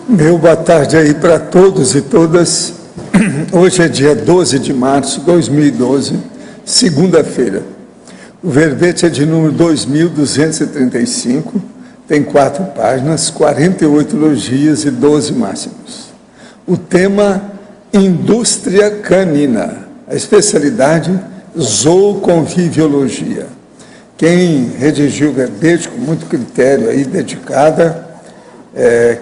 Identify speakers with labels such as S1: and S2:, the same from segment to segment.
S1: Meu boa tarde aí para todos e todas. Hoje é dia 12 de março de 2012, segunda-feira. O verbete é de número 2235, tem 4 páginas, 48 elogias e 12 máximos. O tema, indústria canina. A especialidade, zooconviviologia. Quem redigiu o verbete com muito critério aí, dedicada,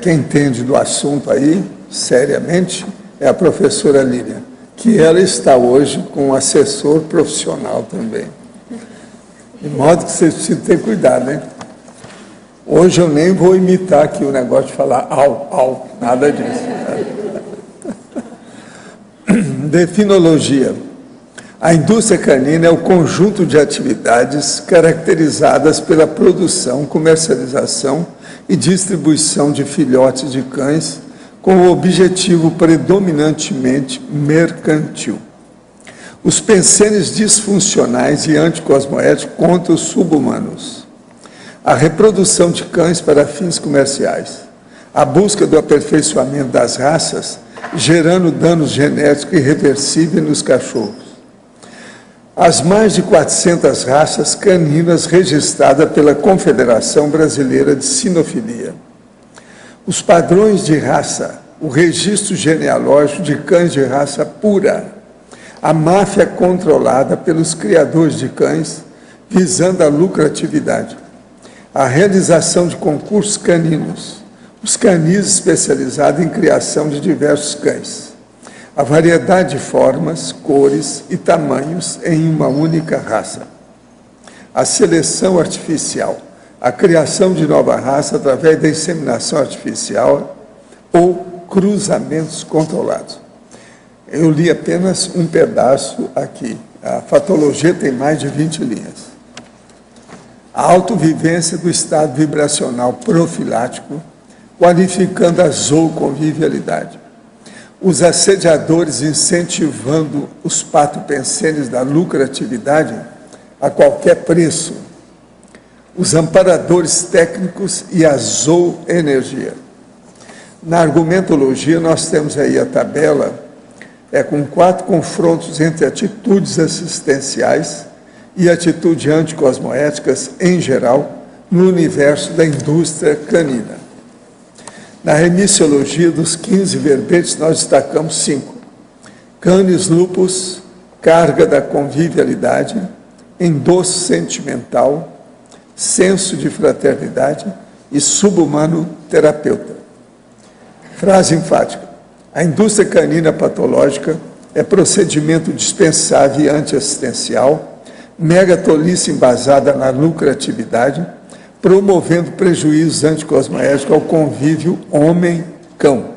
S1: quem entende do assunto aí, seriamente, é a professora Lília, que ela está hoje com um assessor profissional também. De modo que vocês precisam ter cuidado, hein? Hoje eu nem vou imitar aqui o negócio de falar au, nada disso. Definologia. A indústria canina é o conjunto de atividades caracterizadas pela produção, comercialização e distribuição de filhotes de cães com o objetivo predominantemente mercantil. Os pensenes disfuncionais e anticosmoéticos contra os subhumanos. A reprodução de cães para fins comerciais. A busca do aperfeiçoamento das raças, gerando danos genéticos irreversíveis nos cachorros. As mais de 400 raças caninas registradas pela Confederação Brasileira de Sinofilia. Os padrões de raça, o registro genealógico de cães de raça pura, a máfia controlada pelos criadores de cães, visando a lucratividade, a realização de concursos caninos, os canis especializados em criação de diversos cães, a variedade de formas, cores e tamanhos em uma única raça. A seleção artificial, a criação de nova raça através da inseminação artificial ou cruzamentos controlados. Eu li apenas um pedaço aqui. A fatologia tem mais de 20 linhas. A autovivência do estado vibracional profilático, qualificando a zooconvivialidade. Os assediadores incentivando os patopensenes da lucratividade a qualquer preço. Os amparadores técnicos e a zooenergia. Na argumentologia, nós temos aí a tabela, com 4 confrontos entre atitudes assistenciais e atitudes anticosmoéticas em geral no universo da indústria canina. Na remissiologia dos 15 verbetes, nós destacamos 5. Canis lupus, carga da convivialidade, endosso sentimental, senso de fraternidade e subhumano terapeuta. Frase enfática. A indústria canina patológica é procedimento dispensável e antiassistencial, mega tolice embasada na lucratividade, promovendo prejuízos anticosmoéticos ao convívio homem-cão.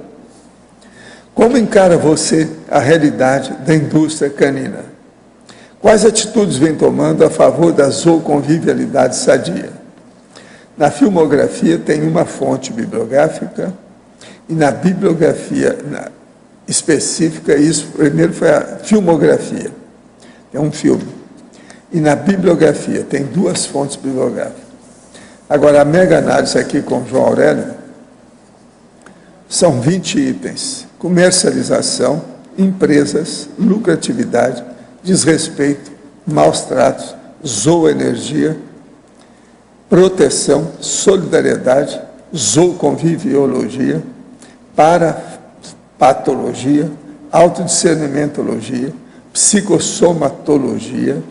S1: Como encara você a realidade da indústria canina? Quais atitudes vem tomando a favor da zooconvivialidade sadia? Na filmografia tem uma fonte bibliográfica, e na bibliografia específica, isso primeiro foi a filmografia, é um filme, e na bibliografia tem 2 fontes bibliográficas. Agora, a mega-análise aqui com João Aurélio, são 20 itens. Comercialização, empresas, lucratividade, desrespeito, maus tratos, zooenergia, proteção, solidariedade, zooconviviologia, parapatologia, autodiscernimentologia, psicossomatologia,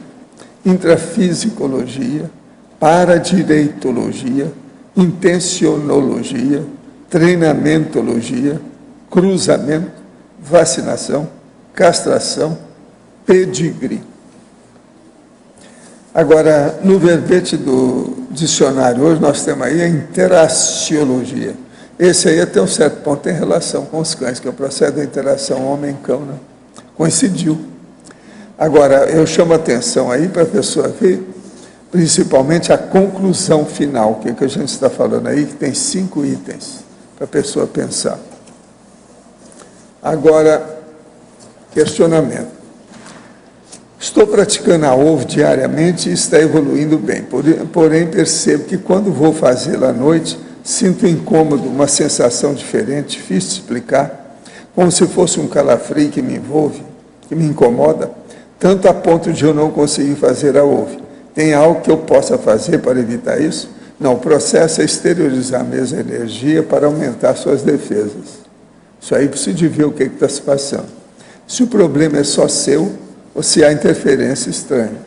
S1: intrafisicologia, paradireitologia, intencionologia, treinamentologia, cruzamento, vacinação, castração, pedigree. Agora, no verbete do dicionário hoje, nós temos aí a interaciologia. Esse aí, até um certo ponto, tem relação com os cães, que é o processo da interação homem-cão, né? Coincidiu. Agora, eu chamo a atenção aí para a pessoa ver, principalmente a conclusão final, que é que a gente está falando aí, que tem 5 itens para a pessoa pensar. Agora, questionamento. Estou praticando a ovo diariamente e está evoluindo bem, porém percebo que quando vou fazê-la à noite, Sinto incômodo, uma sensação diferente, difícil de explicar, como se fosse um calafrio que me envolve, que me incomoda, tanto a ponto de eu não conseguir fazer a ouve. Tem algo que eu possa fazer para evitar isso? Não, o processo é exteriorizar mesmo a energia para aumentar suas defesas. Isso aí precisa de ver o que está se passando. Se o problema é só seu ou se há interferência estranha.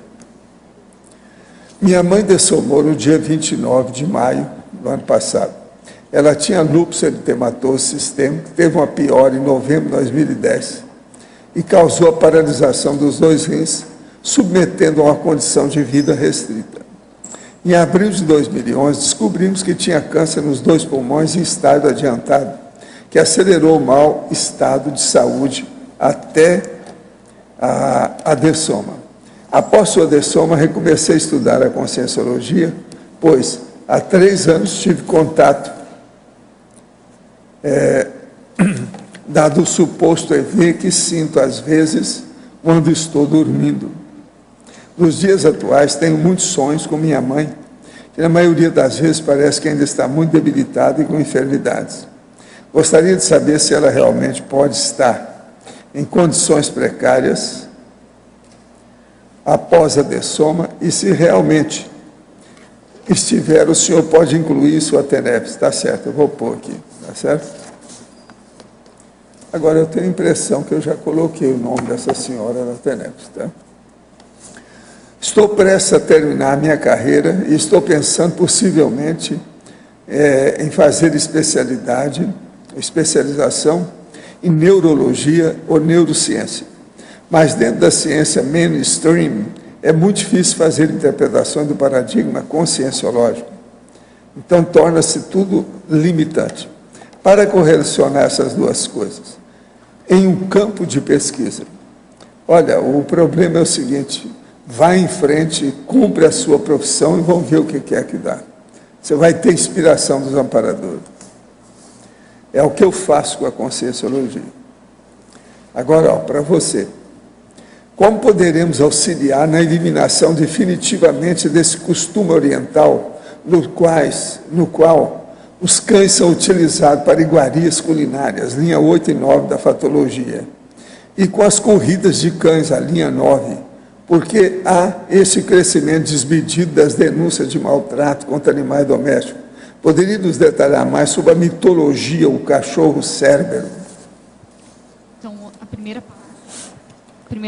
S1: Minha mãe dessomou no dia 29 de maio do ano passado. Ela tinha lúpus eritematoso sistêmico, teve uma piora em novembro de 2010 e causou a paralisação dos 2 rins, submetendo a uma condição de vida restrita. Em abril de 2011, descobrimos que tinha câncer nos 2 pulmões em estágio adiantado, que acelerou o mau estado de saúde até a dessoma. Após sua dessoma, recomecei a estudar a conscienciologia, pois há 3 anos tive contato, dado o suposto EV que sinto às vezes quando estou dormindo. Nos dias atuais, tenho muitos sonhos com minha mãe, que na maioria das vezes parece que ainda está muito debilitada e com enfermidades. Gostaria de saber se ela realmente pode estar em condições precárias após a dessoma e se realmente estiver, o senhor pode incluir isso a TENEPS. Está certo, eu vou pôr aqui, está certo? Agora, eu tenho a impressão que eu já coloquei o nome dessa senhora na TENEPS, tá? Estou prestes a terminar a minha carreira e estou pensando, possivelmente, em fazer especialização em neurologia ou neurociência. Mas dentro da ciência mainstream, é muito difícil fazer interpretações do paradigma conscienciológico. Então, torna-se tudo limitante. Para correlacionar essas duas coisas, em um campo de pesquisa, olha, o problema é o seguinte: vá em frente, cumpre a sua profissão e vamos ver o que é que dá. Você vai ter inspiração dos amparadores. É o que eu faço com a conscienciologia. Agora, para você, como poderemos auxiliar na eliminação definitivamente desse costume oriental no qual os cães são utilizados para iguarias culinárias, linha 8 e 9 da fatologia, e com as corridas de cães, a linha 9, porque há esse crescimento desmedido das denúncias de maltrato contra animais domésticos? Poderia nos detalhar mais sobre a mitologia, o cachorro Cérbero?
S2: Então, a primeira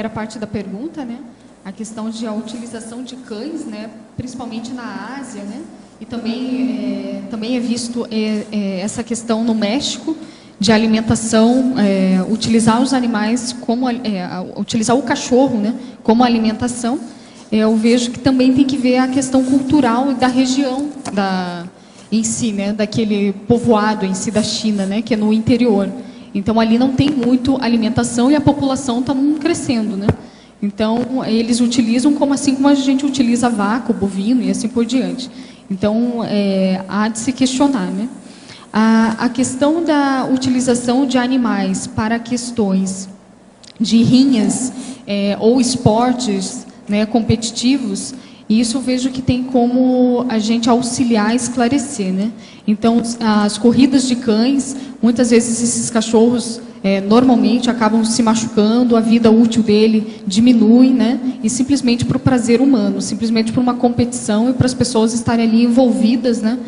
S2: parte da pergunta, né, a questão de a utilização de cães, né, principalmente na Ásia, né, e também é visto essa questão no México de alimentação, utilizar os animais como utilizar o cachorro, né, como alimentação. Eu vejo que também tem que ver a questão cultural da região em si, né, daquele povoado em si da China, né, que é no interior. Então, ali não tem muito alimentação e a população está crescendo, né? Então, eles utilizam assim como a gente utiliza vaca, o bovino e assim por diante. Então, há de se questionar, né? A questão da utilização de animais para questões de rinhas ou esportes, né, competitivos, isso eu vejo que tem como a gente auxiliar, esclarecer, né? Então, as corridas de cães, muitas vezes esses cachorros normalmente acabam se machucando, a vida útil dele diminui, né? E simplesmente para o prazer humano, simplesmente para uma competição e para as pessoas estarem ali envolvidas, né?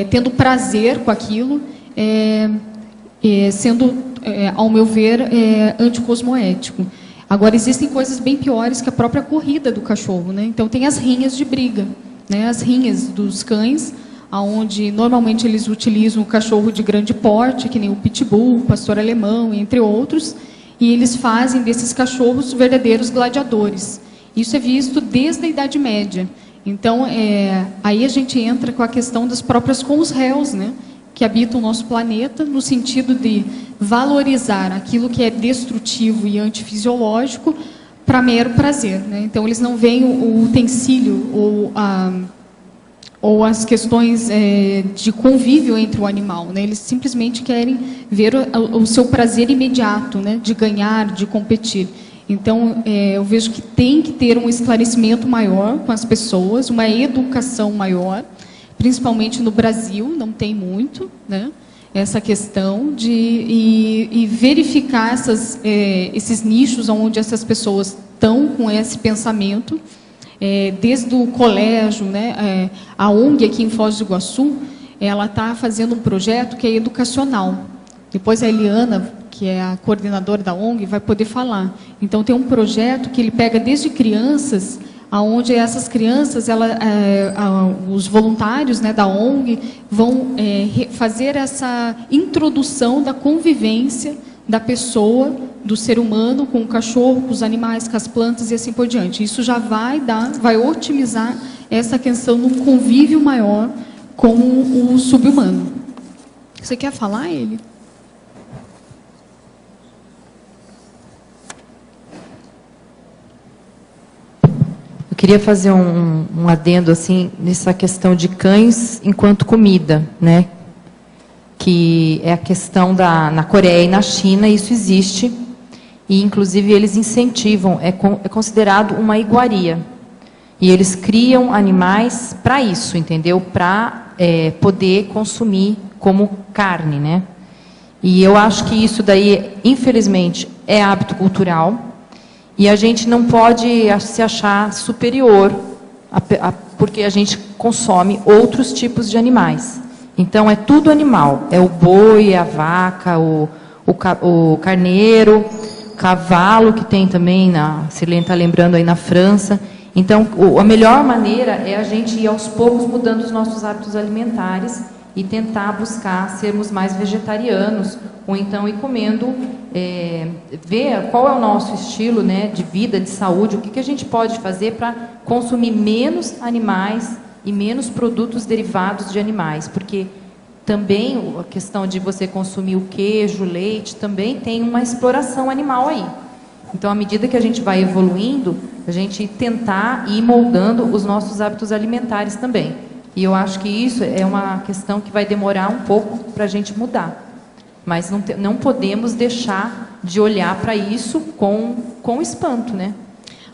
S2: Tendo prazer com aquilo, sendo, ao meu ver, anticosmoético. Agora, existem coisas bem piores que a própria corrida do cachorro, né? Então, tem as rinhas de briga, né? As rinhas dos cães, onde normalmente eles utilizam o cachorro de grande porte, que nem o pitbull, o pastor alemão, entre outros, e eles fazem desses cachorros verdadeiros gladiadores. Isso é visto desde a Idade Média. Então, aí a gente entra com a questão das próprias cons-réus, né, que habitam o nosso planeta, no sentido de valorizar aquilo que é destrutivo e antifisiológico para mero prazer, né? Então, eles não veem o utensílio ou as questões de convívio entre o animal, né? Eles simplesmente querem ver o seu prazer imediato, né, de ganhar, de competir. Então, eu vejo que tem que ter um esclarecimento maior com as pessoas, uma educação maior, principalmente no Brasil, não tem muito, né? Essa questão de verificar esses nichos onde essas pessoas estão com esse pensamento, desde o colégio, né? A ONG aqui em Foz do Iguaçu, ela está fazendo um projeto que é educacional. Depois a Eliana, que é a coordenadora da ONG, vai poder falar. Então tem um projeto que ele pega desde crianças, aonde essas crianças, os voluntários, né, da ONG vão fazer essa introdução da convivência da pessoa, do ser humano com o cachorro, com os animais, com as plantas e assim por diante. Isso já vai otimizar essa questão de um convívio maior com o subhumano. Você quer falar, ele?
S3: Eu queria fazer um adendo assim nessa questão de cães enquanto comida, né? Que é a questão na Coreia e na China, isso existe, e inclusive eles incentivam, é considerado uma iguaria. E eles criam animais para isso, entendeu? Para poder consumir como carne, né? E eu acho que isso daí, infelizmente, é hábito cultural, e a gente não pode se achar superior, porque a gente consome outros tipos de animais. Então, é tudo animal. É o boi, a vaca, o carneiro, o cavalo, que tem também, se ele está lembrando aí na França. Então, a melhor maneira é a gente ir aos poucos mudando os nossos hábitos alimentares e tentar buscar sermos mais vegetarianos, ou então ir comendo, ver qual é o nosso estilo, né, de vida, de saúde, o que a gente pode fazer para consumir menos animais e menos produtos derivados de animais, porque também a questão de você consumir o queijo, o leite, também tem uma exploração animal aí. Então, à medida que a gente vai evoluindo, a gente tentar ir moldando os nossos hábitos alimentares também. E eu acho que isso é uma questão que vai demorar um pouco para a gente mudar. Mas não podemos deixar de olhar para isso com espanto, né?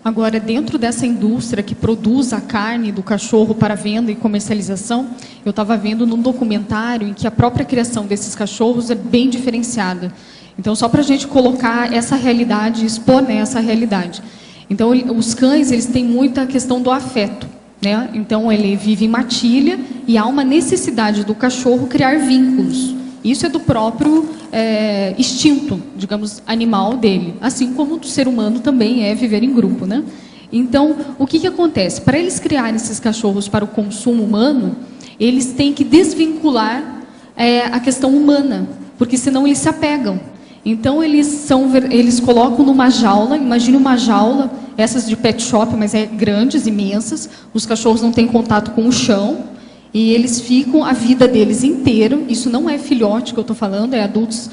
S2: Agora, dentro dessa indústria que produz a carne do cachorro para venda e comercialização, eu estava vendo num documentário em que a própria criação desses cachorros é bem diferenciada. Então, só para a gente colocar essa realidade, expor, né, essa realidade. Então, os cães, eles têm muita questão do afeto, né? Então, ele vive em matilha e há uma necessidade do cachorro criar vínculos. Isso é do próprio instinto, digamos, animal dele. Assim como o ser humano também é viver em grupo, né? Então, o que acontece? Para eles criarem esses cachorros para o consumo humano, eles têm que desvincular a questão humana, porque senão eles se apegam. Então, eles colocam numa jaula, imagine uma jaula, essas de pet shop, mas grandes, imensas, os cachorros não têm contato com o chão, e eles ficam a vida deles inteira. Isso não é filhote que eu estou falando, é adultos.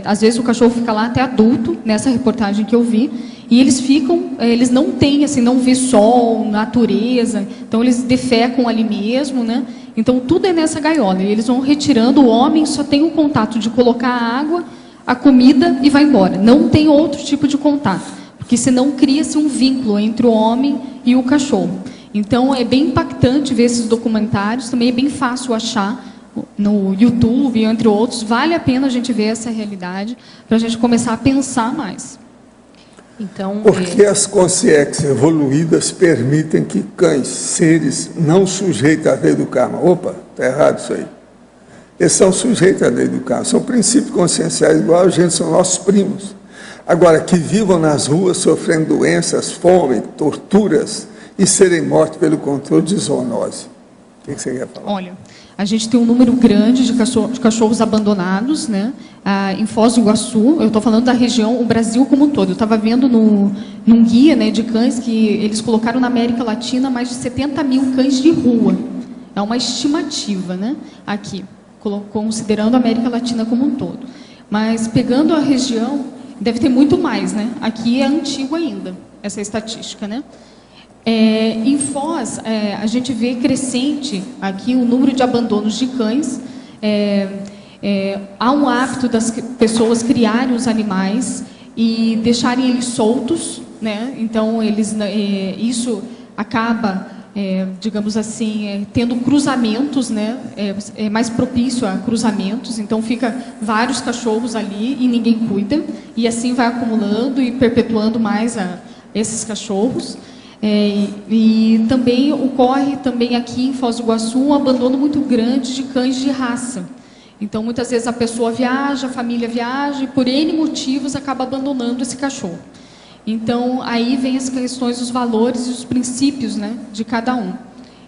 S2: Às vezes o cachorro fica lá até adulto, nessa reportagem que eu vi, e eles não têm, assim, não vê sol, natureza, então eles defecam ali mesmo, né? Então tudo é nessa gaiola, e eles vão retirando, o homem só tem o contato de colocar a água, a comida e vai embora. Não tem outro tipo de contato, porque senão cria-se um vínculo entre o homem e o cachorro. Então, é bem impactante ver esses documentários, também é bem fácil achar no YouTube, entre outros. Vale a pena a gente ver essa realidade, para a gente começar a pensar mais.
S3: Então,
S1: por que as consciências evoluídas permitem que cães, seres não sujeitos à lei do karma? Opa, está errado isso aí. Eles são sujeitos à lei do karma, são princípios conscienciais igual a gente, são nossos primos. Agora, que vivam nas ruas sofrendo doenças, fome, torturas, e serem mortos pelo controle de zoonose. O que você quer falar?
S2: Olha, a gente tem um número grande de cachorros abandonados, né? Em Foz do Iguaçu, eu estou falando da região, o Brasil como um todo. Eu estava vendo num guia, né, de cães que eles colocaram na América Latina mais de 70 mil cães de rua. É uma estimativa, né? Aqui, considerando a América Latina como um todo. Mas pegando a região, deve ter muito mais, né? Aqui é antigo ainda, essa estatística, né? Em Foz, a gente vê crescente aqui o número de abandonos de cães. Há um hábito das pessoas criarem os animais e deixarem eles soltos, né? Então, isso acaba digamos assim, tendo cruzamentos, né? É mais propício a cruzamentos, então fica vários cachorros ali e ninguém cuida, e assim vai acumulando e perpetuando mais esses cachorros. E também ocorre também aqui em Foz do Iguaçu um abandono muito grande de cães de raça. Então, muitas vezes a pessoa viaja, a família viaja e por N motivos acaba abandonando esse cachorro. Então, aí vem as questões dos valores e os princípios, né, de cada um.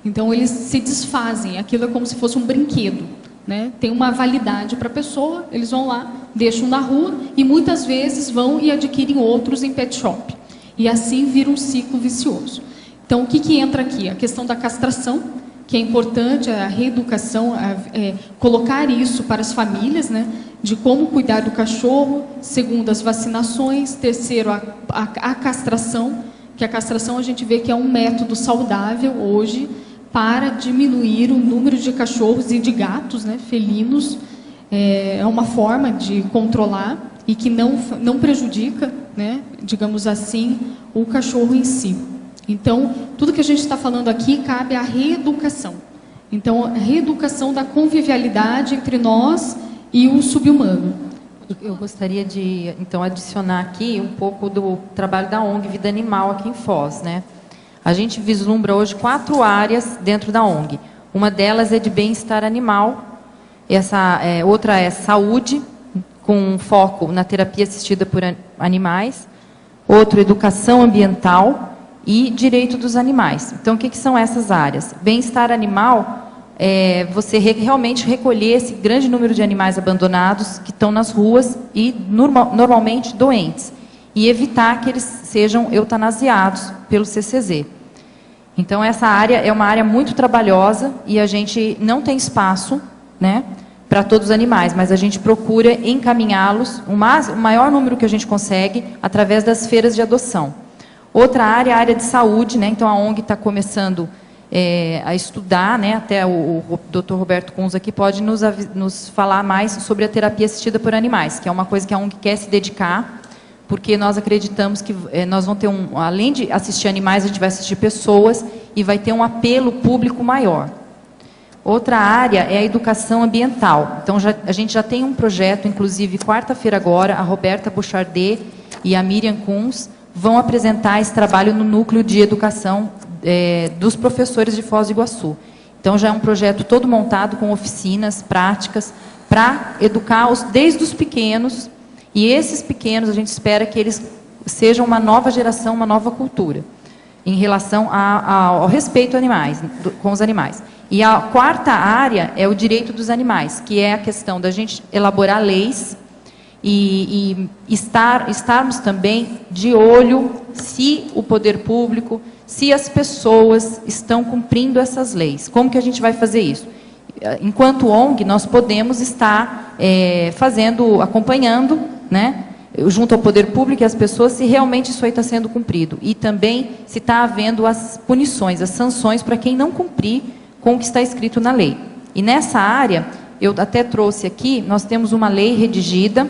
S2: Então, eles se desfazem, aquilo é como se fosse um brinquedo, né? Tem uma validade para a pessoa, eles vão lá, deixam na rua e muitas vezes vão e adquirem outros em pet shop. E assim vira um ciclo vicioso. Então, o que entra aqui? A questão da castração, que é importante, a reeducação, colocar isso para as famílias, né, de como cuidar do cachorro, segundo, as vacinações, terceiro, a castração, que a castração a gente vê que é um método saudável hoje para diminuir o número de cachorros e de gatos, né, felinos, é uma forma de controlar e que não prejudica, né, digamos assim, o cachorro em si. Então, tudo que a gente está falando aqui cabe à reeducação. Então, a reeducação da convivialidade entre nós e o subhumano.
S3: Eu gostaria de, então, adicionar aqui um pouco do trabalho da ONG Vida Animal aqui em Foz, né? A gente vislumbra hoje 4 áreas dentro da ONG. Uma delas é de bem-estar animal, outra é saúde, com foco na terapia assistida por animais, outro, educação ambiental e direito dos animais. Então, o que são essas áreas? Bem-estar animal é você realmente recolher esse grande número de animais abandonados que estão nas ruas e normalmente doentes, e evitar que eles sejam eutanasiados pelo CCZ. Então, essa área é uma área muito trabalhosa e a gente não tem espaço, né, para todos os animais, mas a gente procura encaminhá-los o maior número que a gente consegue através das feiras de adoção. Outra área é a área de saúde, né? Então a ONG está começando a estudar, né? Até o Dr. Roberto Kunz aqui pode nos falar mais sobre a terapia assistida por animais, que é uma coisa que a ONG quer se dedicar, porque nós acreditamos que nós vamos ter além de assistir animais, a gente vai assistir pessoas e vai ter um apelo público maior. Outra área é a educação ambiental. Então, a gente já tem um projeto, inclusive, quarta-feira agora, a Roberta Bouchardet e a Miriam Kunz vão apresentar esse trabalho no núcleo de educação dos professores de Foz do Iguaçu. Então, já é um projeto todo montado com oficinas práticas para educar desde os pequenos, e esses pequenos a gente espera que eles sejam uma nova geração, uma nova cultura, em relação ao respeito com os animais. E a quarta área é o direito dos animais, que é a questão da gente elaborar leis e estarmos também de olho se o poder público, se as pessoas estão cumprindo essas leis. Como que a gente vai fazer isso? Enquanto ONG, nós podemos estar acompanhando, né, junto ao poder público e às pessoas, se realmente isso aí está sendo cumprido. E também se está havendo as punições, as sanções para quem não cumprir com o que está escrito na lei. E nessa área, eu até trouxe aqui, nós temos uma lei redigida,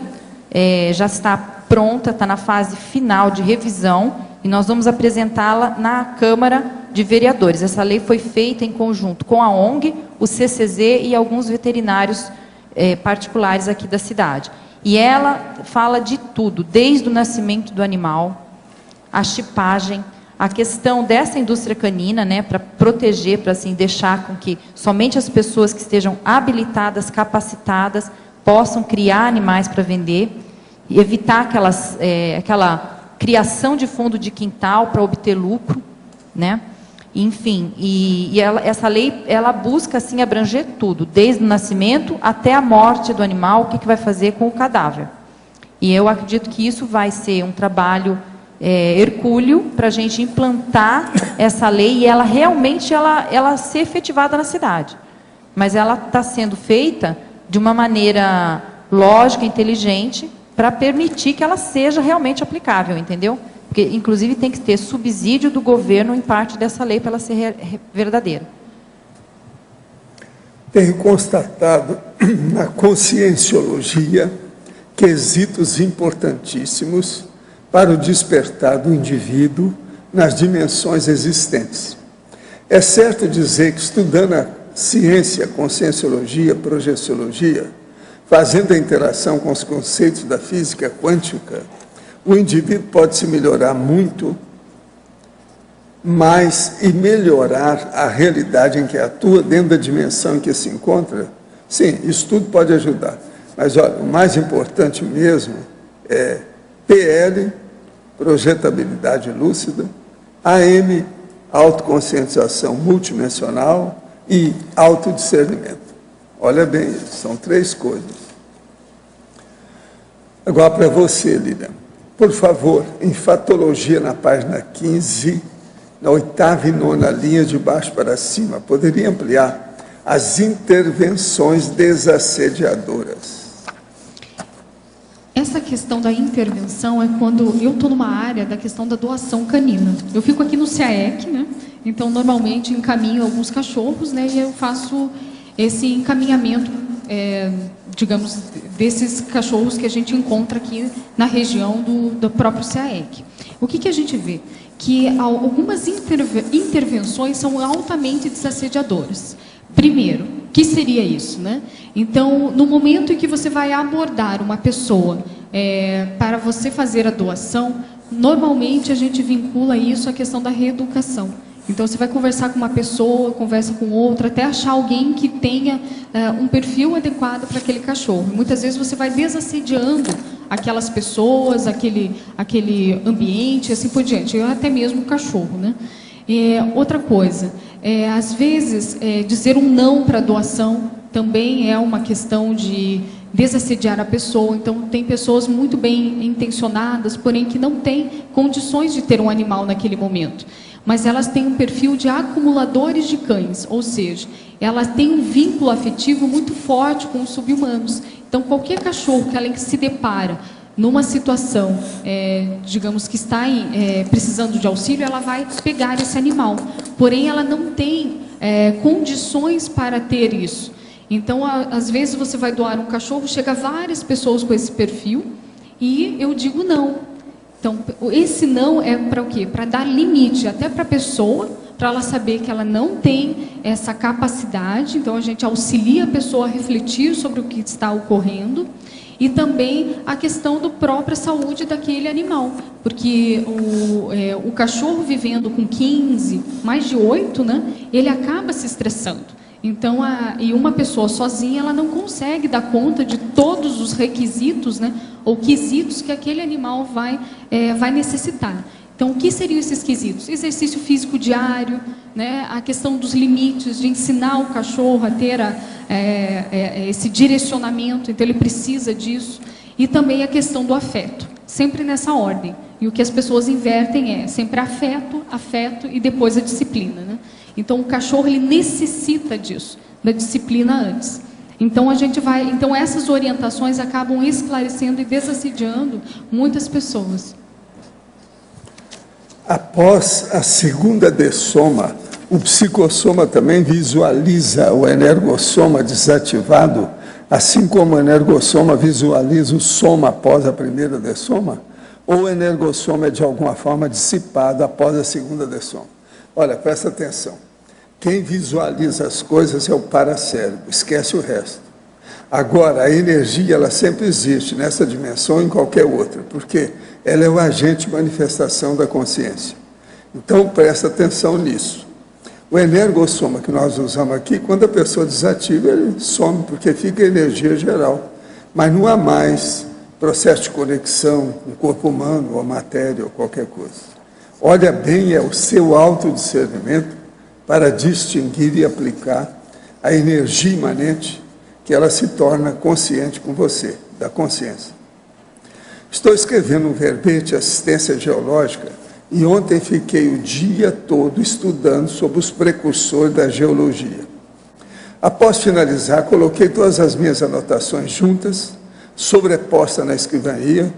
S3: já está pronta, está na fase final de revisão, e nós vamos apresentá-la na Câmara de Vereadores. Essa lei foi feita em conjunto com a ONG, o CCZ e alguns veterinários particulares aqui da cidade. E ela fala de tudo, desde o nascimento do animal, a chipagem, a questão dessa indústria canina, né, para proteger, para assim, deixar com que somente as pessoas que estejam habilitadas, capacitadas, possam criar animais para vender, e evitar aquela criação de fundo de quintal para obter lucro, né? Enfim, essa lei, ela busca assim abranger tudo, desde o nascimento até a morte do animal, o que vai fazer com o cadáver. E eu acredito que isso vai ser um trabalho hercúleo para a gente implantar essa lei e ela realmente ela ser efetivada na cidade. Mas ela está sendo feita de uma maneira lógica, inteligente, para permitir que ela seja realmente aplicável, entendeu? Porque, inclusive, tem que ter subsídio do governo em parte dessa lei para ela ser verdadeira.
S1: Tenho constatado na conscienciologia quesitos importantíssimos para o despertar do indivíduo nas dimensões existentes. É certo dizer que estudando a ciência, conscienciologia, projeciologia, fazendo a interação com os conceitos da física quântica, o indivíduo pode se melhorar muito mais e melhorar a realidade em que atua dentro da dimensão em que se encontra? Sim, isso tudo pode ajudar. Mas, olha, o mais importante mesmo é PL, projetabilidade lúcida, AM, autoconscientização multidimensional e autodiscernimento. Olha bem isso, são 3 coisas. Agora para você, Lilian, por favor, em Fatologia, na página 15, na 8ª e 9ª linha de baixo para cima, poderia ampliar as intervenções desassediadoras.
S2: Essa questão da intervenção é quando eu estou numa área da questão da doação canina. Eu fico aqui no CAEC, né? Então, normalmente, encaminho alguns cachorros, né? E eu faço esse encaminhamento, digamos, desses cachorros que a gente encontra aqui na região do próprio CAEC. O que a gente vê? Que algumas intervenções são altamente desassediadoras. Primeiro, o que seria isso, né? Então, no momento em que você vai abordar uma pessoa para você fazer a doação, normalmente a gente vincula isso à questão da reeducação. Então, você vai conversar com uma pessoa, conversa com outra, até achar alguém que tenha um perfil adequado para aquele cachorro. Muitas vezes você vai desassediando aquelas pessoas, aquele ambiente, assim por diante, ou até mesmo o cachorro, né? Outra coisa, às vezes, dizer um não para a doação também é uma questão de desassediar a pessoa. Então, tem pessoas muito bem intencionadas, porém que não têm condições de ter um animal naquele momento. Mas elas têm um perfil de acumuladores de cães, ou seja, elas têm um vínculo afetivo muito forte com os subhumanos. Então, qualquer cachorro que ela se depara numa situação, digamos, que está precisando de auxílio, ela vai pegar esse animal. Porém, ela não tem condições para ter isso. Então, às vezes você vai doar um cachorro, chega várias pessoas com esse perfil e eu digo não. Então, esse não é para o quê? Para dar limite até para a pessoa, para ela saber que ela não tem essa capacidade. Então, a gente auxilia a pessoa a refletir sobre o que está ocorrendo. E também a questão da própria saúde daquele animal. Porque o cachorro vivendo com 15, mais de 8, né, ele acaba se estressando. Então, e uma pessoa sozinha, ela não consegue dar conta de todos os requisitos, né, ou quesitos que aquele animal vai necessitar. Então, o que seriam esses quesitos? Exercício físico diário, né, a questão dos limites, de ensinar o cachorro a ter esse direcionamento, então ele precisa disso. E também a questão do afeto, sempre nessa ordem. E o que as pessoas invertem é sempre afeto, afeto e depois a disciplina, né? Então, o cachorro ele necessita disso, da disciplina antes. Então, então essas orientações acabam esclarecendo e desassediando muitas pessoas.
S1: Após a segunda dessoma, o psicossoma também visualiza o energossoma desativado, assim como o energossoma visualiza o soma após a primeira dessoma, ou o energossoma é de alguma forma dissipado após a segunda dessoma. Olha, presta atenção. Quem visualiza as coisas é o paracérebro, esquece o resto. Agora, a energia, ela sempre existe nessa dimensão ou em qualquer outra, porque ela é o agente de manifestação da consciência. Então, presta atenção nisso. O energossoma que nós usamos aqui, quando a pessoa desativa, ele some, porque fica energia geral. Mas não há mais processo de conexão com o corpo humano, ou matéria, ou qualquer coisa. Olha bem, é o seu autodiscernimento para distinguir e aplicar a energia imanente, que ela se torna consciente com você, da consciência. Estou escrevendo um verbete, assistência geológica, e ontem fiquei o dia todo estudando sobre os precursores da geologia. Após finalizar, coloquei todas as minhas anotações juntas, sobreposta na escrivaninha,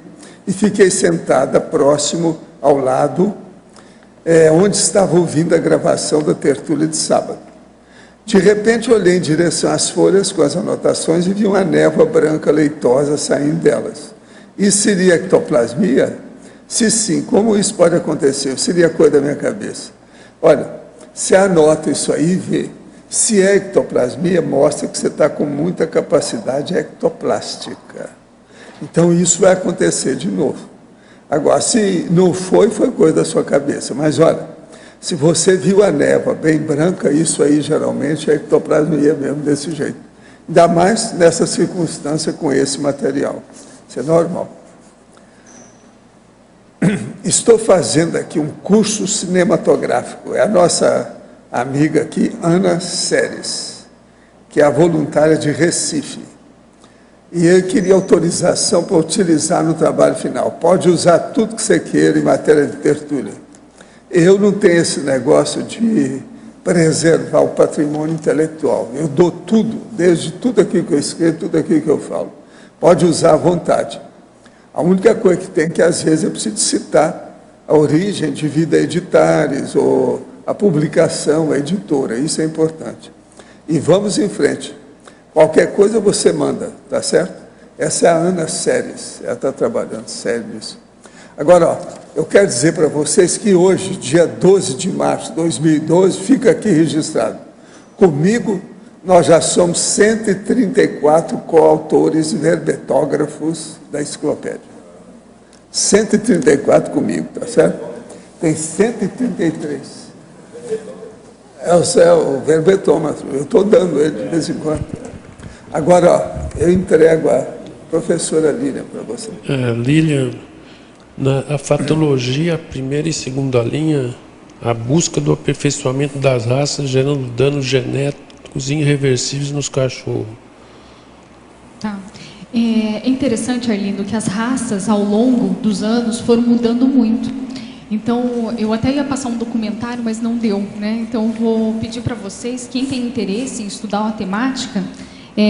S1: e fiquei sentada próximo ao lado, onde estava ouvindo a gravação da tertúlia de sábado. De repente, olhei em direção às folhas com as anotações e vi uma névoa branca leitosa saindo delas. Isso seria ectoplasmia? Se sim, como isso pode acontecer? Seria coisa da minha cabeça. Olha, Você anota isso aí e vê. Se é ectoplasmia, mostra que você está com muita capacidade ectoplástica. Então, isso vai acontecer de novo. Agora, se não foi coisa da sua cabeça. Mas, olha, se você viu a névoa bem branca, isso aí geralmente é ectoplasmia mesmo, desse jeito. Ainda mais nessa circunstância com esse material. Isso é normal. Estou fazendo aqui um curso cinematográfico. É a nossa amiga aqui, Ana Séries, que é a voluntária de Recife. E eu queria autorização para utilizar no trabalho final. Pode usar tudo que você queira em matéria de tertúlia. Eu não tenho esse negócio de preservar o patrimônio intelectual. Eu dou tudo, desde tudo aquilo que eu escrevo, tudo aquilo que eu falo. Pode usar à vontade. A única coisa que tem que, às vezes, eu preciso citar a origem de Vida Editares, ou a publicação, a editora. Isso é importante. E vamos em frente. Qualquer coisa você manda, tá certo? Essa é a Ana Séries, ela está trabalhando sério nisso. Agora, ó, eu quero dizer para vocês que hoje, dia 12 de março de 2012, fica aqui registrado. Comigo, nós já somos 134 coautores e verbetógrafos da enciclopédia. 134 comigo, tá certo? Tem 133. É o verbetômetro, eu estou dando ele de vez em quando. Agora, ó, eu entrego a professora Lília para você.
S4: Lília, na fatologia, primeira e segunda linha, a busca do aperfeiçoamento das raças gerando danos genéticos irreversíveis nos cachorros.
S2: Tá. É interessante, Arlindo, que as raças, ao longo dos anos, foram mudando muito. Então, eu até ia passar um documentário, mas não deu, né? Então, vou pedir para vocês, quem tem interesse em estudar uma temática,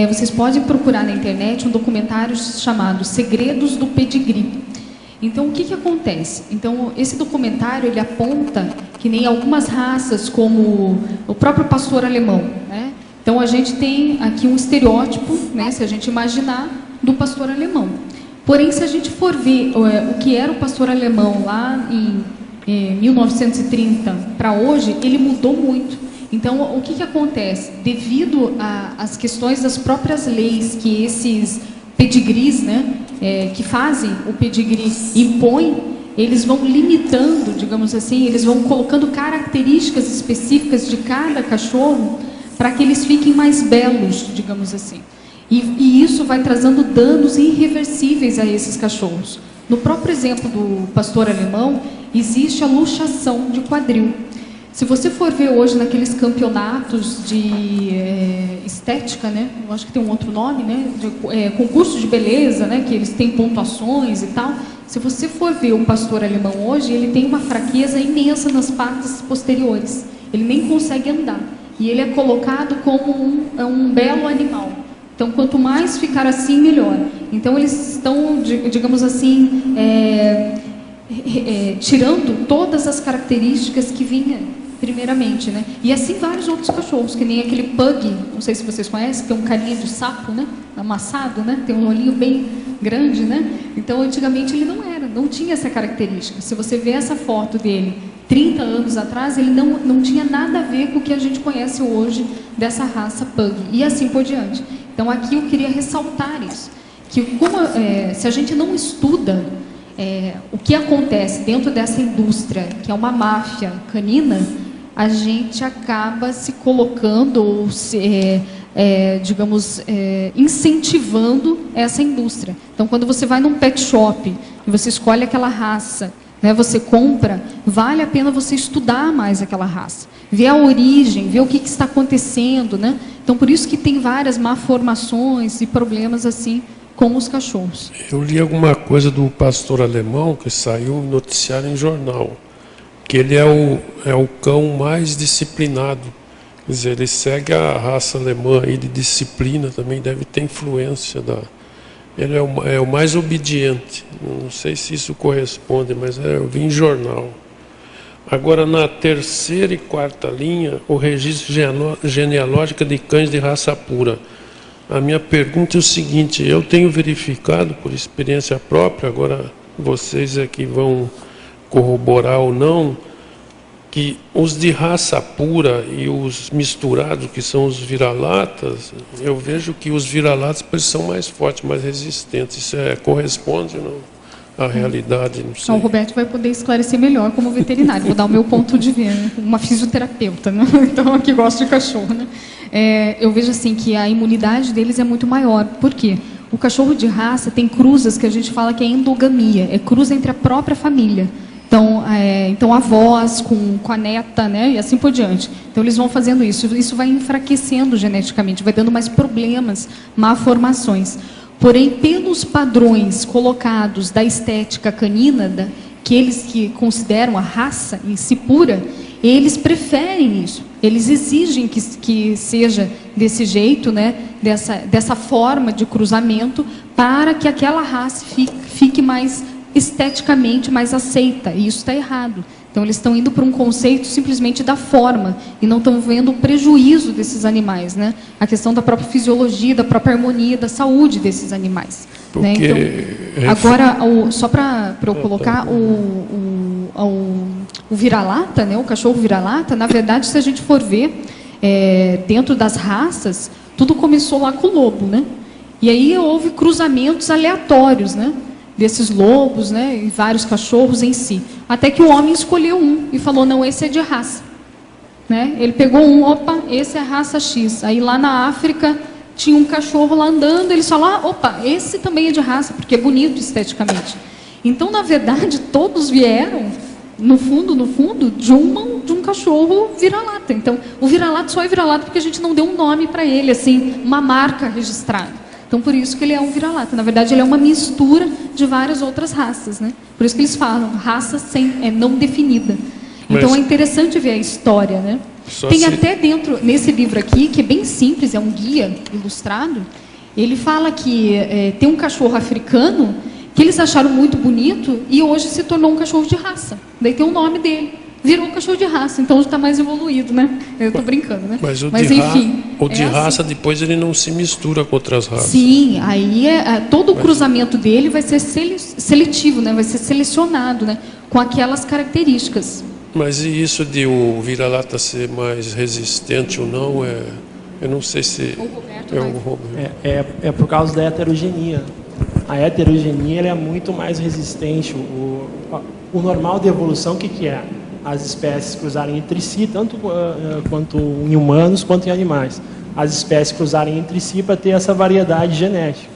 S2: vocês podem procurar na internet um documentário chamado Segredos do Pedigree. Então, o que acontece? Então, esse documentário, ele aponta que nem algumas raças, como o próprio pastor alemão, né? Então, a gente tem aqui um estereótipo, né, se a gente imaginar, do pastor alemão. Porém, se a gente for ver o que era o pastor alemão lá em 1930 para hoje, ele mudou muito. Então, o que acontece? Devido às questões das próprias leis que esses pedigrees, né, que fazem o pedigree impõem, eles vão limitando, digamos assim, eles vão colocando características específicas de cada cachorro para que eles fiquem mais belos, digamos assim. E isso vai trazendo danos irreversíveis a esses cachorros. No próprio exemplo do pastor alemão, existe a luxação de quadril. Se você for ver hoje naqueles campeonatos de estética, né? Eu acho que tem um outro nome, né? Concurso de beleza, né? Que eles têm pontuações e tal. Se você for ver o pastor alemão hoje, ele tem uma fraqueza imensa nas partes posteriores. Ele nem consegue andar. E ele é colocado como um belo animal. Então, quanto mais ficar assim, melhor. Então, eles estão, digamos assim, tirando todas as características que vinha primeiramente, né? E assim vários outros cachorros, que nem aquele pug, não sei se vocês conhecem, tem um carinha de sapo, né? Amassado, né? Tem um olhinho bem grande, né? Então, antigamente ele não tinha essa característica. Se você vê essa foto dele 30 anos atrás, ele não tinha nada a ver com o que a gente conhece hoje dessa raça pug, e assim por diante. Então, aqui eu queria ressaltar isso, que se a gente não estuda o que acontece dentro dessa indústria, que é uma máfia canina, a gente acaba se colocando, ou incentivando essa indústria. Então, quando você vai num pet shop e você escolhe aquela raça, né, você compra, vale a pena você estudar mais aquela raça, ver a origem, ver o que está acontecendo, né? Então, por isso que tem várias malformações e problemas assim com os cachorros.
S4: Eu li alguma coisa do pastor alemão que saiu no noticiário em jornal, que ele é o cão mais disciplinado. Quer dizer, ele segue a raça alemã aí de disciplina, também deve ter influência ele é o mais obediente. Não sei se isso corresponde, mas eu vi em jornal. Agora, na terceira e quarta linha, o registro genealógico de cães de raça pura. A minha pergunta é o seguinte: eu tenho verificado por experiência própria, agora vocês é que vão corroborar ou não, que os de raça pura e os misturados, que são os vira-latas, eu vejo que os vira-latas eles são mais fortes, mais resistentes. Isso corresponde ou não à realidade? Não sei.
S2: Então, o Roberto vai poder esclarecer melhor como veterinário. Vou dar o meu ponto de vista, né? Uma fisioterapeuta, né? Então, que gosta de cachorro, né? Eu vejo assim que a imunidade deles é muito maior. Por quê? O cachorro de raça tem cruzas que a gente fala que é endogamia, é cruza entre a própria família. Então avós com a neta, né, e assim por diante. Então eles vão fazendo isso. Isso vai enfraquecendo geneticamente, vai dando mais problemas, malformações. Porém, pelos padrões colocados da estética canina, que eles que consideram a raça em si pura, eles preferem isso. Eles exigem que seja desse jeito, né, dessa forma de cruzamento, para que aquela raça fique mais esteticamente mais aceita, e isso está errado. Então eles estão indo para um conceito simplesmente da forma e não estão vendo o prejuízo desses animais, né? A questão da própria fisiologia, da própria harmonia, da saúde desses animais. Né? Então, agora, só para eu colocar o vira-lata, né? O cachorro vira-lata, na verdade, se a gente for ver dentro das raças, tudo começou lá com o lobo, né? E aí houve cruzamentos aleatórios, né? Desses lobos, né, e vários cachorros em si. Até que o homem escolheu um e falou, não, esse é de raça. Né? Ele pegou opa, esse é raça X. Aí lá na África tinha um cachorro lá andando, eles falaram, opa, esse também é de raça, porque é bonito esteticamente. Então, na verdade, todos vieram, no fundo, de um cachorro vira-lata. Então, o vira-lata só é vira-lata porque a gente não deu um nome para ele, assim, uma marca registrada. Então, por isso que ele é um vira-lata. Na verdade, ele é uma mistura de várias outras raças, né? Por isso que eles falam, raça não definida. Então, é interessante ver a história, né? Tem até dentro, nesse livro aqui, que é bem simples, é um guia ilustrado, ele fala que tem um cachorro africano que eles acharam muito bonito e hoje se tornou um cachorro de raça. Daí tem o nome dele. Virou um cachorro de raça, então está mais evoluído, né? Eu estou brincando, né?
S4: Mas
S2: enfim.
S4: O de raça, depois ele não se mistura com outras raças.
S2: Sim, aí todo o cruzamento dele vai ser seletivo, né? Vai ser selecionado, né? Com aquelas características.
S4: Mas e isso de o vira-lata ser mais resistente ou não, eu não sei se...
S5: É por causa da heterogenia. A heterogenia ela é muito mais resistente. O normal de evolução, o que é? As espécies cruzarem entre si, tanto quanto em humanos quanto em animais. As espécies cruzarem entre si para ter essa variedade genética.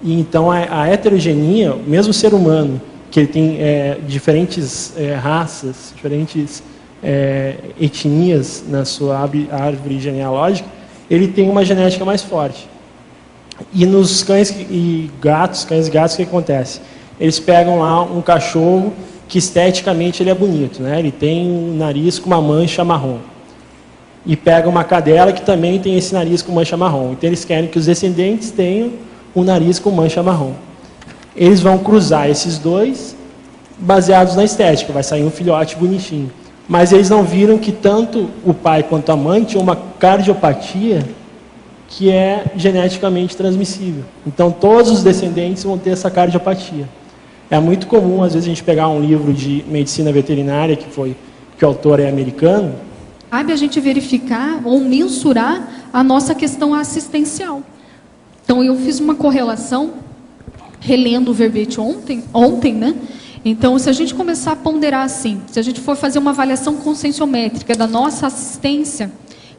S5: E então a heterogeneia, mesmo o ser humano, que ele tem diferentes raças, diferentes etnias na sua árvore genealógica, ele tem uma genética mais forte. E nos cães e gatos, o que acontece? Eles pegam lá um cachorro que esteticamente ele é bonito, né? Ele tem um nariz com uma mancha marrom. E pega uma cadela que também tem esse nariz com mancha marrom. Então eles querem que os descendentes tenham um nariz com mancha marrom. Eles vão cruzar esses dois baseados na estética, vai sair um filhote bonitinho. Mas eles não viram que tanto o pai quanto a mãe tinham uma cardiopatia que é geneticamente transmissível. Então todos os descendentes vão ter essa cardiopatia. É muito comum, às vezes, a gente pegar um livro de medicina veterinária, que o autor é americano.
S2: Cabe a gente verificar ou mensurar a nossa questão assistencial. Então, eu fiz uma correlação, relendo o verbete ontem, né? Então, se a gente começar a ponderar assim, se a gente for fazer uma avaliação conscienciométrica da nossa assistência,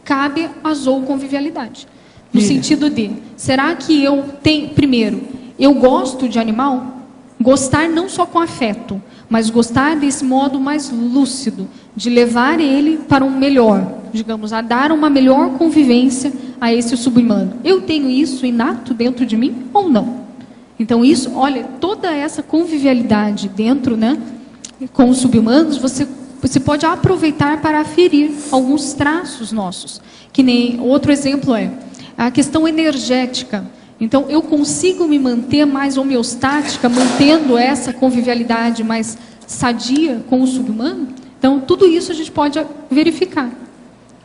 S2: cabe a zooconvivialidade. No sentido de, será que eu tenho... Primeiro, eu gosto de animal? Gostar não só com afeto, mas gostar desse modo mais lúcido, de levar ele para um melhor, digamos, a dar uma melhor convivência a esse subhumano. Eu tenho isso inato dentro de mim ou não? Então isso, olha, toda essa convivialidade dentro, né, com os subhumanos, você pode aproveitar para aferir alguns traços nossos. Que nem outro exemplo é a questão energética. Então, eu consigo me manter mais homeostática, mantendo essa convivialidade mais sadia com o subhumano? Então, tudo isso a gente pode verificar.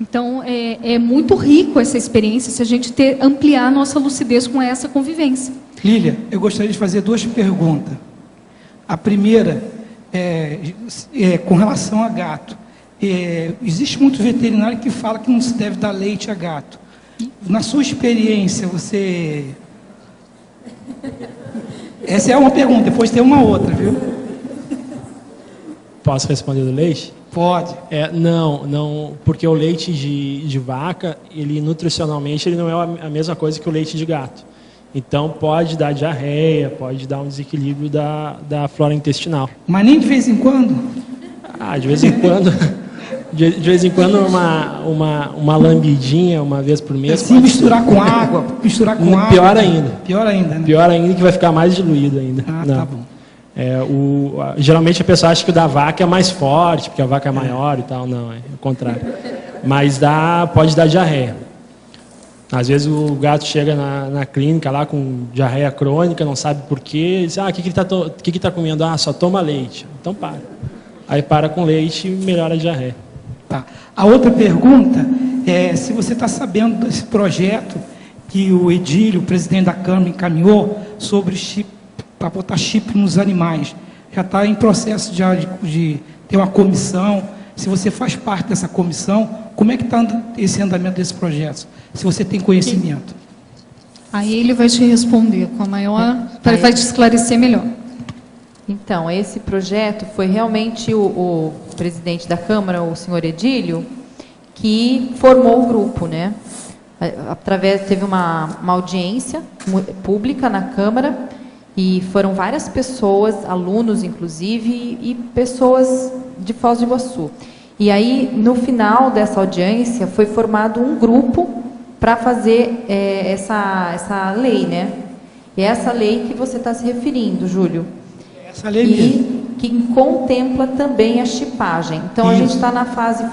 S2: Então, é muito rico essa experiência se a gente ampliar a nossa lucidez com essa convivência.
S6: Lília, eu gostaria de fazer duas perguntas. A primeira é com relação a gato. existe muito veterinário que fala que não se deve dar leite a gato. Na sua experiência, você... Essa é uma pergunta, depois tem uma outra, viu?
S5: Posso responder do leite?
S6: Pode.
S5: Não, porque o leite de vaca, ele nutricionalmente, ele não é a mesma coisa que o leite de gato. Então, pode dar diarreia, pode dar um desequilíbrio da flora intestinal.
S6: Mas nem de vez em quando?
S5: De vez em quando... De vez em quando, uma lambidinha, uma vez por mês.
S6: Se misturar com água,
S5: Pior ainda.
S6: Pior ainda, né?
S5: Pior ainda, que vai ficar mais diluído ainda.
S6: Tá bom.
S5: Geralmente a pessoa acha que o da vaca é mais forte, porque a vaca é maior e tal. Não, é o contrário. Mas pode dar diarreia. Às vezes o gato chega na clínica lá com diarreia crônica, não sabe por quê. Diz, o que ele está comendo? Só toma leite. Então para. Aí para com leite e melhora a diarreia.
S6: Tá. A outra pergunta é se você está sabendo desse projeto que o Edílio, o presidente da Câmara, encaminhou sobre chip, para botar chip nos animais. Já está em processo de ter uma comissão. Se você faz parte dessa comissão, como é que está esse andamento desse projeto? Se você tem conhecimento.
S2: Aí ele vai te responder com a maior... vai te esclarecer melhor.
S3: Então, esse projeto foi realmente o presidente da Câmara, o senhor Edílio, que formou o grupo, né? Teve uma audiência pública na Câmara e foram várias pessoas, alunos inclusive, e pessoas de Foz do Iguaçu. E aí, no final dessa audiência, foi formado um grupo para fazer essa lei, né? E é essa lei que você está se referindo, Júlio.
S6: Essa lei mesmo.
S3: Que contempla também a chipagem. Então, a gente está na fase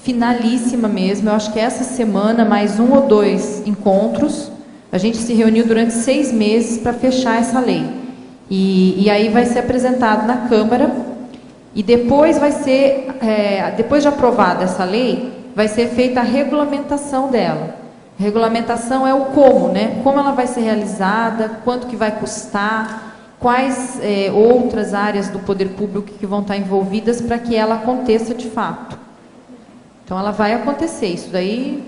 S3: finalíssima mesmo. Eu acho que essa semana, mais 1 ou 2 encontros, a gente se reuniu durante 6 meses para fechar essa lei. E aí vai ser apresentado na Câmara, e depois depois de aprovada essa lei, vai ser feita a regulamentação dela. A regulamentação é o como, né? Como ela vai ser realizada, quanto que vai custar, quais outras áreas do poder público que vão estar envolvidas para que ela aconteça de fato. Então, ela vai acontecer. Isso daí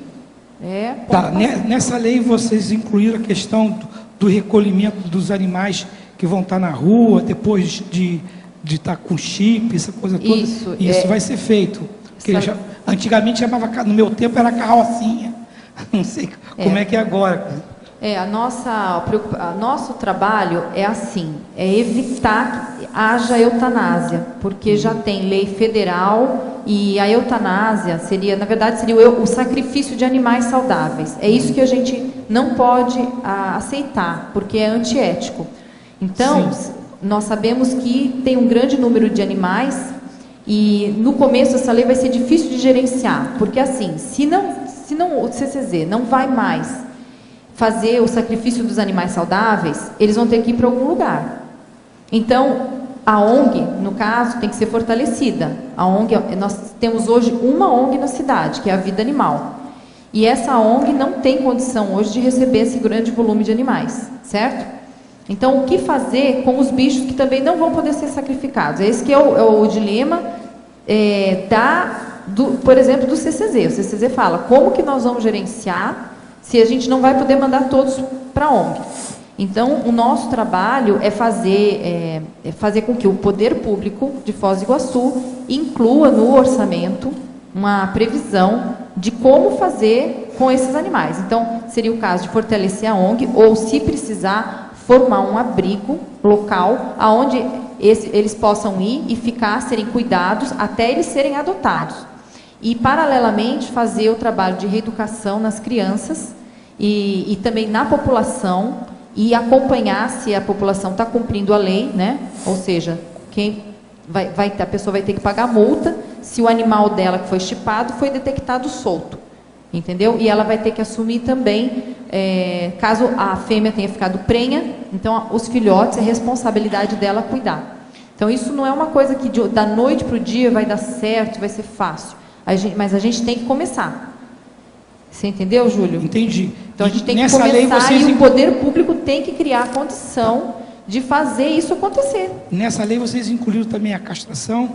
S6: Tá, nessa lei vocês incluíram a questão do recolhimento dos animais que vão estar na rua, depois de estar com chip, essa coisa toda. Isso vai ser feito. Antigamente chamava, no meu tempo era carrocinha. Não sei como é que é agora.
S3: Nosso trabalho é assim, é evitar que haja eutanásia, porque já tem lei federal e a eutanásia na verdade seria o sacrifício de animais saudáveis. É isso que a gente não pode aceitar, porque é antiético. Então, nós sabemos que tem um grande número de animais e no começo essa lei vai ser difícil de gerenciar, porque assim, se não o CCZ não vai mais fazer o sacrifício dos animais saudáveis, eles vão ter que ir para algum lugar. Então, a ONG, no caso, tem que ser fortalecida. A ONG, nós temos hoje uma ONG na cidade, que é a Vida Animal. E essa ONG não tem condição hoje de receber esse grande volume de animais, certo? Então, o que fazer com os bichos que também não vão poder ser sacrificados? Esse que é o dilema por exemplo, do CCZ. O CCZ fala, como que nós vamos gerenciar se a gente não vai poder mandar todos para a ONG? Então, o nosso trabalho é fazer com que o poder público de Foz do Iguaçu inclua no orçamento uma previsão de como fazer com esses animais. Então, seria o caso de fortalecer a ONG, ou, se precisar, formar um abrigo local, onde eles possam ir e serem cuidados até eles serem adotados. E, paralelamente, fazer o trabalho de reeducação nas crianças e também na população, e acompanhar se a população está cumprindo a lei, né? Ou seja, a pessoa vai ter que pagar multa se o animal dela que foi chipado foi detectado solto, entendeu? E ela vai ter que assumir também, caso a fêmea tenha ficado prenha, então os filhotes, é responsabilidade dela cuidar. Então, isso não é uma coisa que da noite para o dia vai dar certo, vai ser fácil. Mas a gente tem que começar. Você entendeu, Júlio?
S6: Entendi.
S3: Então, a gente tem que começar e o poder público tem que criar a condição de fazer isso acontecer.
S6: Nessa lei vocês incluíram também a castração?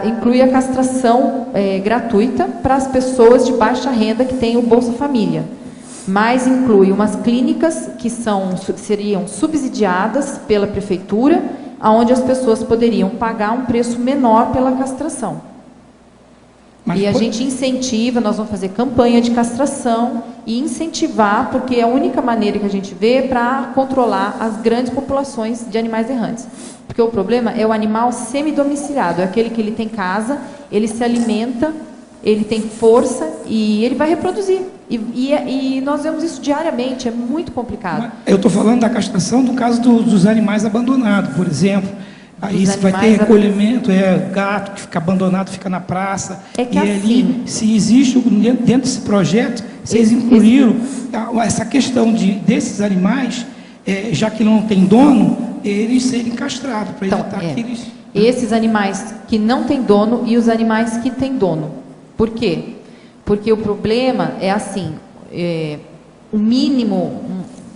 S3: Inclui a castração gratuita para as pessoas de baixa renda que têm o Bolsa Família. Mas inclui umas clínicas que seriam subsidiadas pela prefeitura, onde as pessoas poderiam pagar um preço menor pela castração. E a gente incentiva, nós vamos fazer campanha de castração e incentivar, porque é a única maneira que a gente vê para controlar as grandes populações de animais errantes. Porque o problema é o animal semidomiciliado, é aquele que ele tem casa, ele se alimenta, ele tem força e ele vai reproduzir. E nós vemos isso diariamente, é muito complicado.
S6: Eu estou falando da castração no caso dos animais abandonados, por exemplo. Aí você vai ter recolhimento, gato que fica abandonado, fica na praça.
S3: É que
S6: e
S3: assim,
S6: ali, se existe, dentro desse projeto, vocês incluíram essa questão desses animais, já que não tem dono, eles serem castrados, para evitar que eles...
S3: Esses animais que não têm dono e os animais que têm dono. Por quê? Porque o problema é assim, o mínimo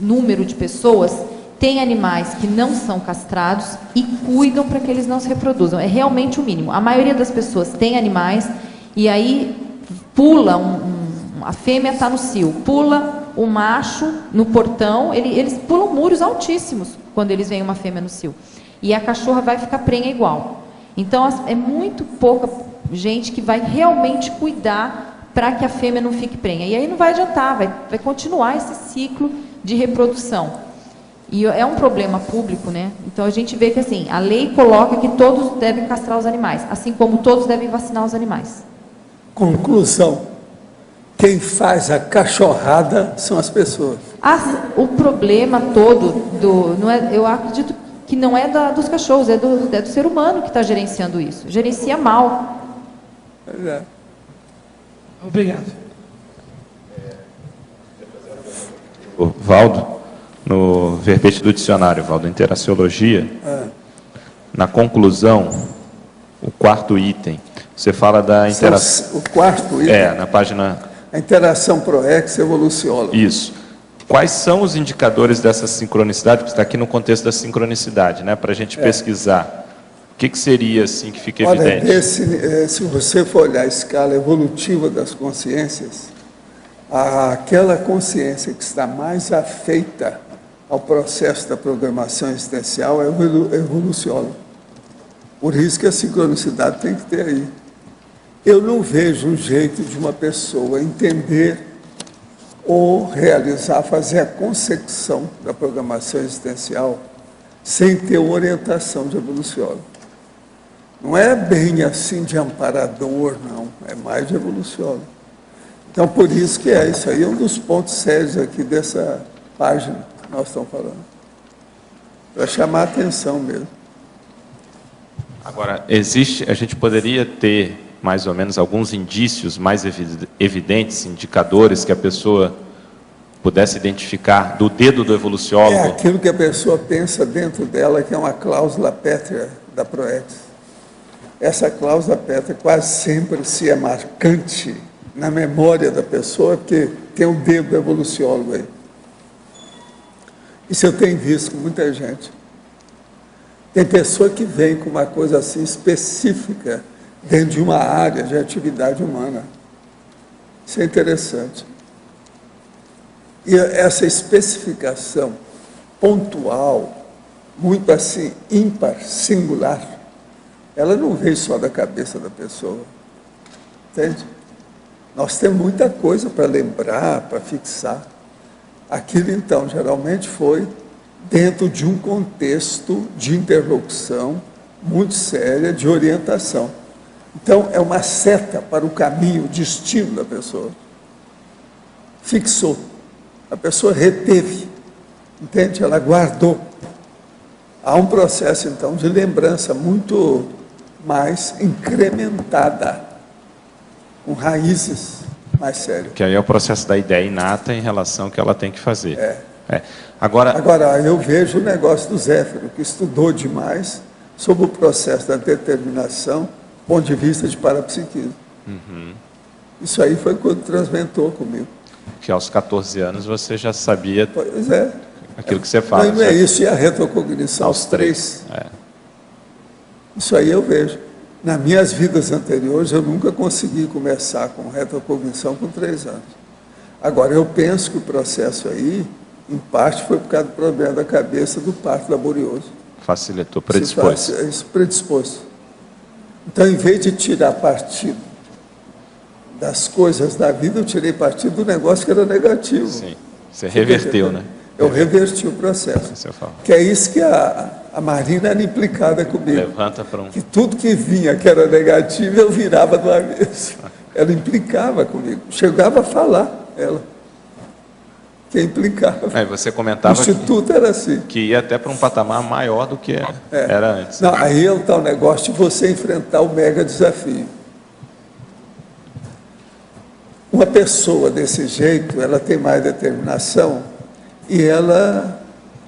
S3: número de pessoas tem animais que não são castrados e cuidam para que eles não se reproduzam. É realmente o mínimo. A maioria das pessoas tem animais e aí pula, a fêmea está no cio, pula o macho no portão, eles pulam muros altíssimos quando eles veem uma fêmea no cio. E a cachorra vai ficar prenha igual. Então, é muito pouca gente que vai realmente cuidar para que a fêmea não fique prenha. E aí não vai adiantar, vai continuar esse ciclo de reprodução. E é um problema público, né? Então a gente vê que assim, a lei coloca que todos devem castrar os animais, assim como todos devem vacinar os animais.
S1: Conclusão: quem faz a cachorrada são as pessoas.
S3: O problema todo não é, eu acredito que não é dos cachorros, é do ser humano que está gerenciando isso. Gerencia mal.
S6: Obrigado.
S7: Valdo, no verbete do dicionário, Valdo, interaciologia, na conclusão, o quarto item, você fala da interação...
S1: O quarto item?
S7: Na página...
S1: A interação proex evolucióloga.
S7: Isso. Quais são os indicadores dessa sincronicidade? Porque está aqui no contexto da sincronicidade, né? Para a gente pesquisar. O que seria, assim, que fica evidente?
S1: Se você for olhar a escala evolutiva das consciências, aquela consciência que está mais afeita ao processo da programação existencial é o evoluciólogo. Por isso que a sincronicidade tem que ter aí. Eu não vejo um jeito de uma pessoa entender ou realizar, fazer a consecução da programação existencial sem ter uma orientação de evoluciólogo. Não é bem assim de amparador, não. É mais de evoluciólogo. Então, por isso que isso aí é um dos pontos sérios aqui dessa página que nós estamos falando. Para chamar a atenção mesmo.
S7: Agora, a gente poderia ter mais ou menos alguns indícios mais evidentes, indicadores que a pessoa pudesse identificar do dedo do evoluciólogo?
S1: É aquilo que a pessoa pensa dentro dela, que é uma cláusula pétrea da Proex. Essa cláusula pétrea quase sempre se é marcante na memória da pessoa, porque tem o dedo do evoluciólogo aí. Isso eu tenho visto com muita gente. Tem pessoa que vem com uma coisa assim específica dentro de uma área de atividade humana. Isso é interessante. E essa especificação pontual, muito assim, ímpar, singular, ela não veio só da cabeça da pessoa. Entende? Nós temos muita coisa para lembrar, para fixar. Aquilo, então, geralmente foi dentro de um contexto de interlocução muito séria, de orientação. Então, é uma seta para o caminho, o destino da pessoa. Fixou. A pessoa reteve. Entende? Ela guardou. Há um processo, então, de lembrança muito mais incrementada, com raízes mais sérias.
S7: Que aí é o processo da ideia inata em relação ao que ela tem que fazer. Agora,
S1: eu vejo o negócio do Zéfiro, que estudou demais sobre o processo da determinação do ponto de vista de parapsiquismo. Isso aí foi quando transventou comigo.
S7: Que aos 14 anos você já sabia aquilo que você fala.
S1: Não é isso, e a retrocognição aos 3. Isso aí eu vejo. Nas minhas vidas anteriores, eu nunca consegui começar com retrocognição com 3 anos. Agora, eu penso que o processo aí, em parte, foi por causa do problema da cabeça do parto laborioso.
S7: Facilitou, predispôs.
S1: Isso predispôs. Então, em vez de tirar partido das coisas da vida, eu tirei partido do negócio que era negativo.
S7: Sim, você reverteu, né?
S1: Eu reverti o processo. Que é isso que a Marina era implicada comigo.
S7: Levanta para um...
S1: Que tudo que vinha que era negativo, eu virava do avesso. Ela implicava comigo. Chegava a falar, ela. Que implicava.
S7: Aí você comentava
S1: o Instituto era assim.
S7: Que ia até para um patamar maior do que era antes.
S1: Não, aí está o negócio de você enfrentar o mega desafio. Uma pessoa desse jeito, ela tem mais determinação e ela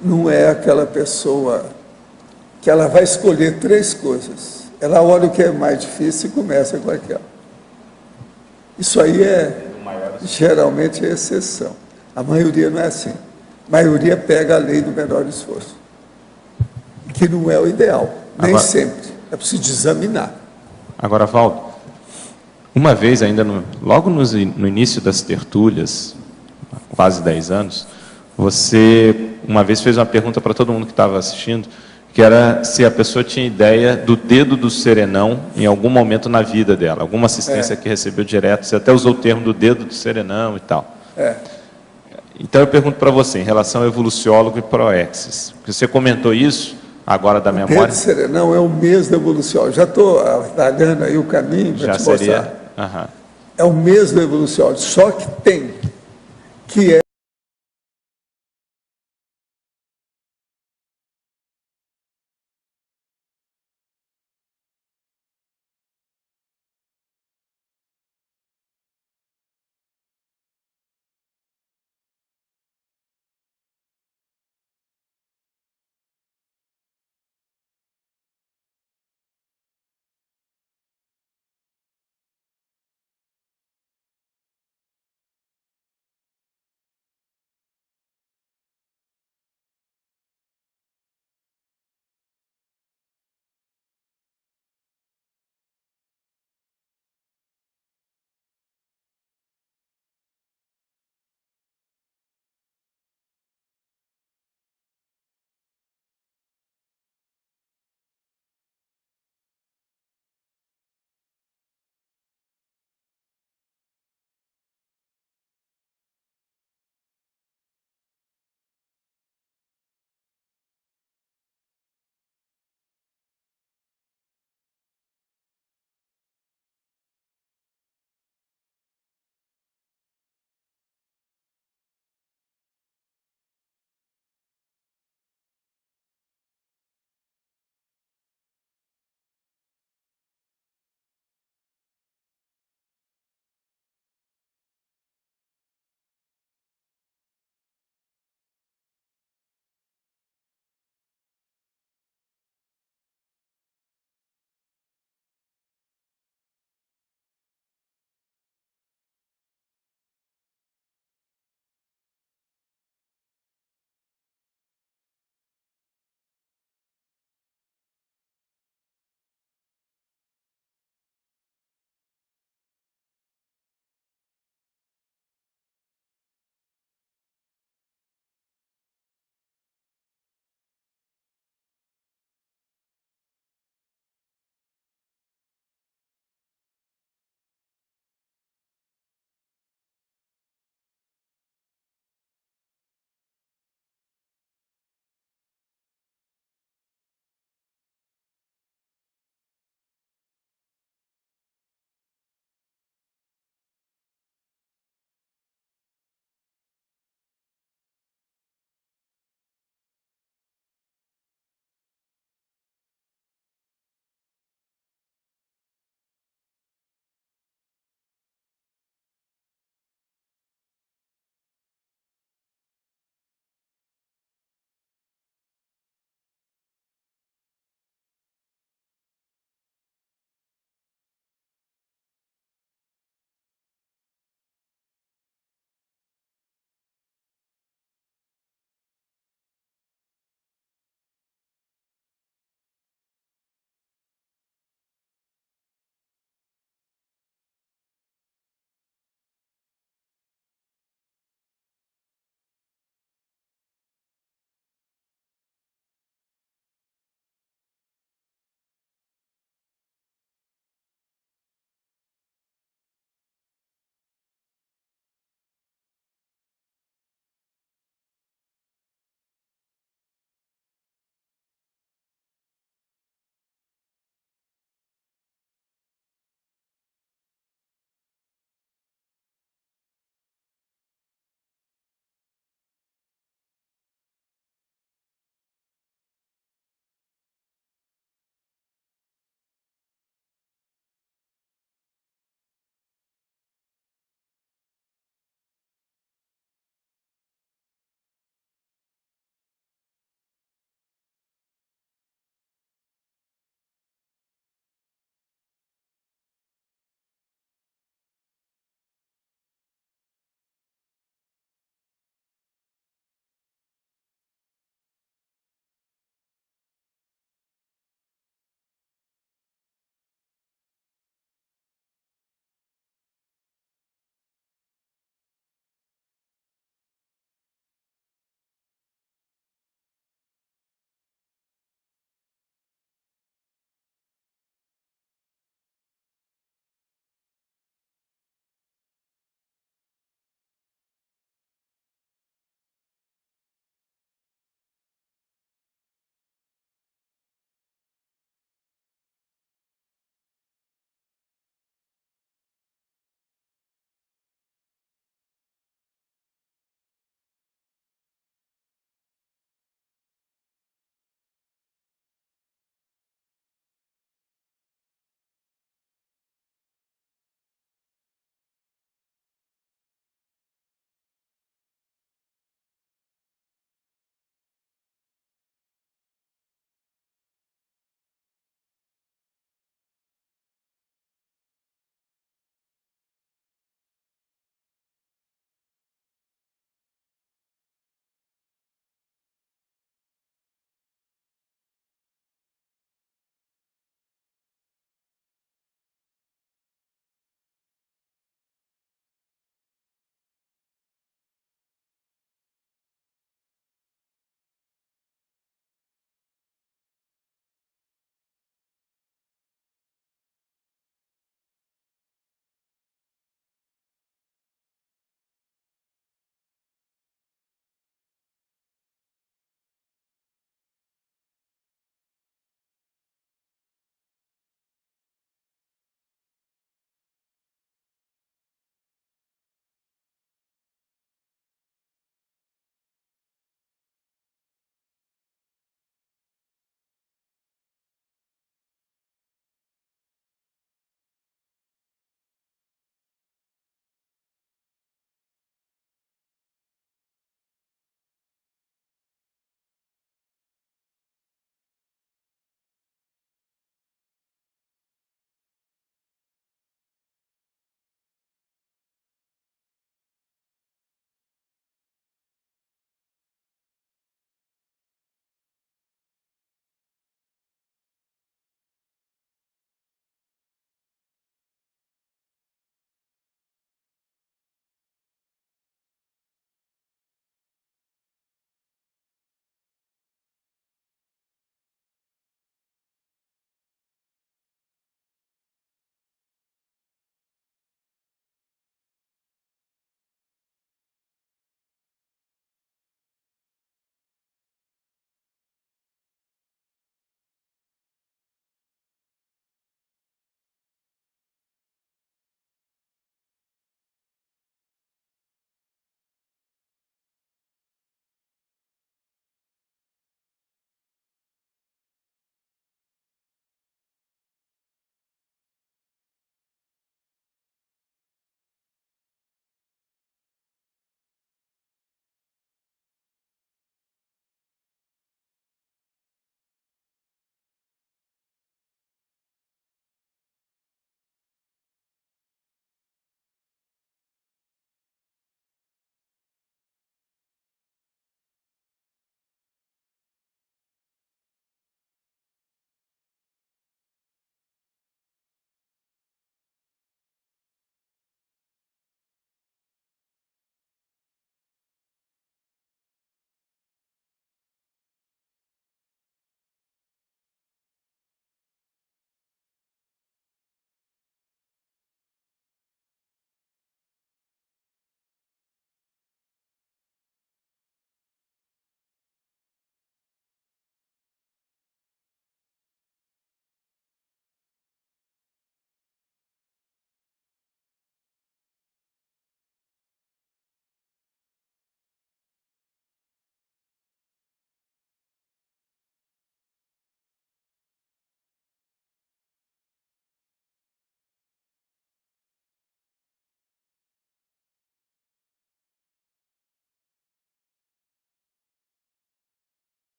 S1: não é aquela pessoa que ela vai escolher 3 coisas. Ela olha o que é mais difícil e começa com aquela. Isso aí geralmente é exceção. A maioria não é assim. A maioria pega a lei do menor esforço, que não é o ideal, nem agora, sempre. É preciso examinar.
S7: Agora, Valdo, uma vez ainda, logo no início das tertúlias, quase 10 anos, você uma vez fez uma pergunta para todo mundo que estava assistindo, que era se a pessoa tinha ideia do dedo do serenão em algum momento na vida dela, alguma assistência que recebeu direto, você até usou o termo do dedo do serenão e tal. Então eu pergunto para você, em relação ao evoluciólogo e proexis, você comentou isso agora da memória?
S1: O dedo do serenão é o mês do evoluciólogo, já estou dando aí o caminho para te mostrar. É o mês do evoluciólogo, só que tem, que é